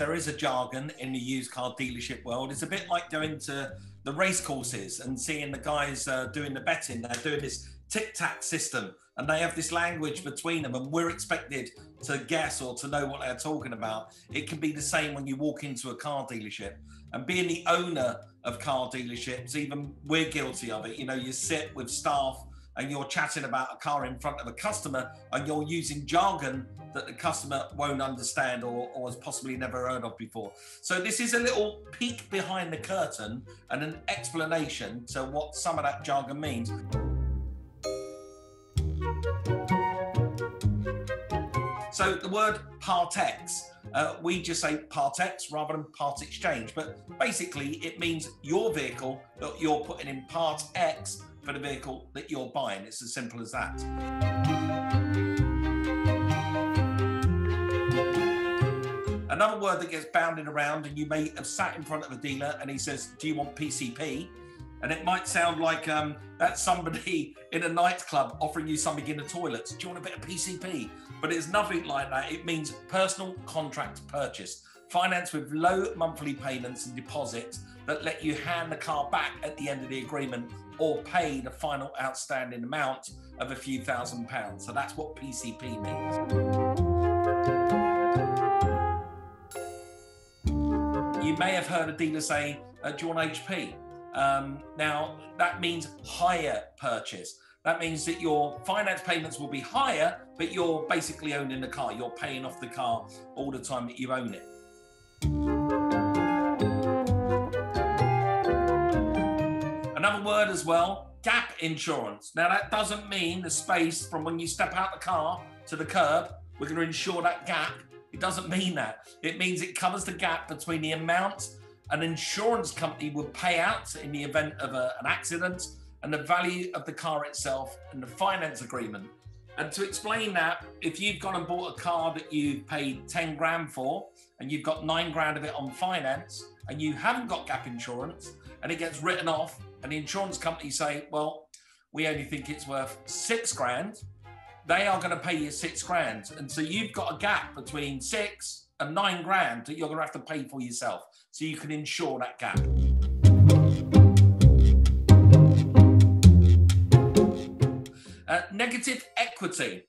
there is a jargon in the used car dealership world. It's a bit like going to the race courses and seeing the guys doing the betting. They're doing this tic-tac system, and they have this language between them, and we're expected to guess or to know what they're talking about. It can be the same when you walk into a car dealership. And being the owner of car dealerships, even we're guilty of it. You know, you sit with staff and you're chatting about a car in front of a customer, and you're using jargon that the customer won't understand or has possibly never heard of before. So this is a little peek behind the curtain and an explanation to what some of that jargon means. So the word part X, we just say part X rather than part exchange, but basically it means your vehicle that you're putting in part X for the vehicle that you're buying. It's as simple as that. Another word that gets bounded around, and you may have sat in front of a dealer and he says, do you want PCP? And it might sound like that's somebody in a nightclub offering you something in the toilets. Do you want a bit of PCP? But it's nothing like that. It means personal contract purchase. Finance with low monthly payments and deposits that let you hand the car back at the end of the agreement or pay the final outstanding amount of a few £1,000s. So that's what PCP means. You may have heard a dealer say, do you want HP? Now, that means hire purchase. That means that your finance payments will be higher, but you're basically owning the car. You're paying off the car all the time that you own it. Another word as well, gap insurance. Now, that doesn't mean the space from when you step out the car to the curb, we're going to insure that gap. It doesn't mean that. It means it covers the gap between the amount an insurance company would pay out in the event of an accident and the value of the car itself and the finance agreement. And to explain that, if you've gone and bought a car that you paid 10 grand for and you've got 9 grand of it on finance and you haven't got gap insurance and it gets written off and the insurance company say, well, we only think it's worth 6 grand, they are going to pay you 6 grand. And so you've got a gap between 6 and 9 grand that you're going to have to pay for yourself. So you can insure that gap. Negative equity,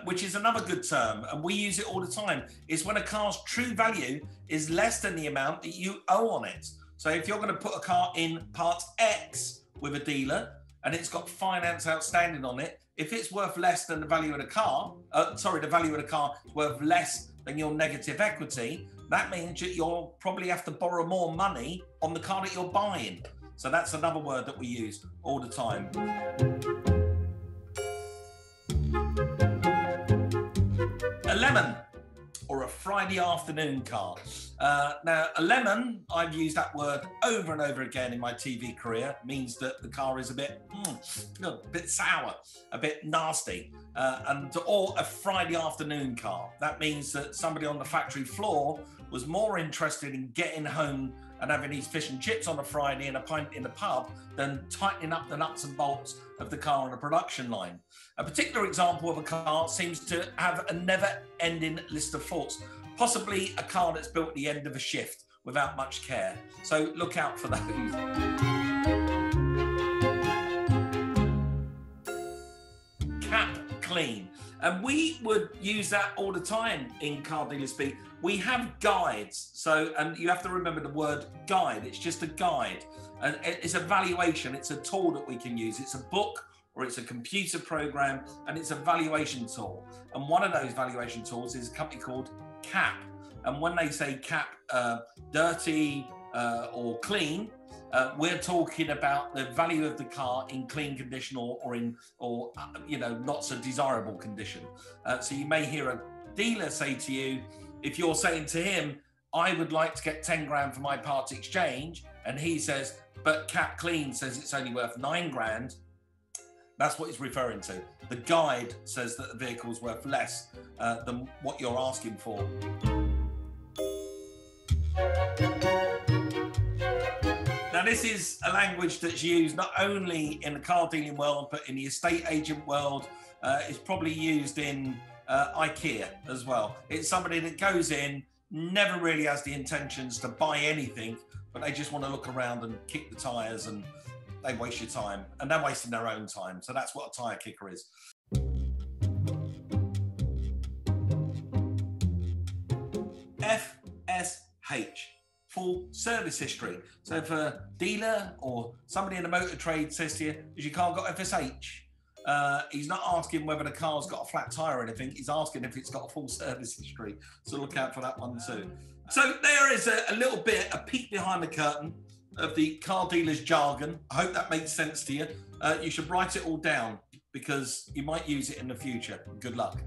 which is another good term, and we use it all the time, is when a car's true value is less than the amount that you owe on it. So if you're going to put a car in part X with a dealer and it's got finance outstanding on it, if it's worth less than the value of the car, the value of the car is worth less than your negative equity, that means that you'll probably have to borrow more money on the car that you're buying. So that's another word that we use all the time. A lemon, or a Friday afternoon car. Now, a lemon, I've used that word over and over again in my TV career, means that the car is a bit sour, a bit nasty, or a Friday afternoon car. That means that somebody on the factory floor was more interested in getting home and having these fish and chips on a Friday and a pint in the pub than tightening up the nuts and bolts of the car on a production line. A particular example of a car seems to have a never-ending list of faults, possibly a car that's built at the end of a shift without much care. So look out for those. Cap clean. And we would use that all the time in car dealer speak. We have guides. So, and you have to remember the word guide. It's just a guide. And it's a valuation. It's a tool that we can use. It's a book or it's a computer program, and it's a valuation tool. And one of those valuation tools is a company called CAP. And when they say CAP dirty or clean, we're talking about the value of the car in clean condition or not so desirable condition. So you may hear a dealer say to you, if you're saying to him, I would like to get 10 grand for my part exchange, and he says, but Cap Clean says it's only worth 9 grand, that's what he's referring to. The guide says that the vehicle is worth less than what you're asking for. Now, this is a language that's used not only in the car dealing world, but in the estate agent world. It's probably used in IKEA as well. It's somebody that goes in, never really has the intentions to buy anything, but they just want to look around and kick the tyres, and they waste your time, and they're wasting their own time. So that's what a tyre kicker is. FSH, full service history. So if a dealer or somebody in the motor trade says to you, you can't got FSH, he's not asking whether the car's got a flat tyre or anything. He's asking if it's got a full service history. So look out for that one too. So there is a little bit, a peek behind the curtain of the car dealer's jargon. I hope that makes sense to you. You should write it all down because you might use it in the future. Good luck.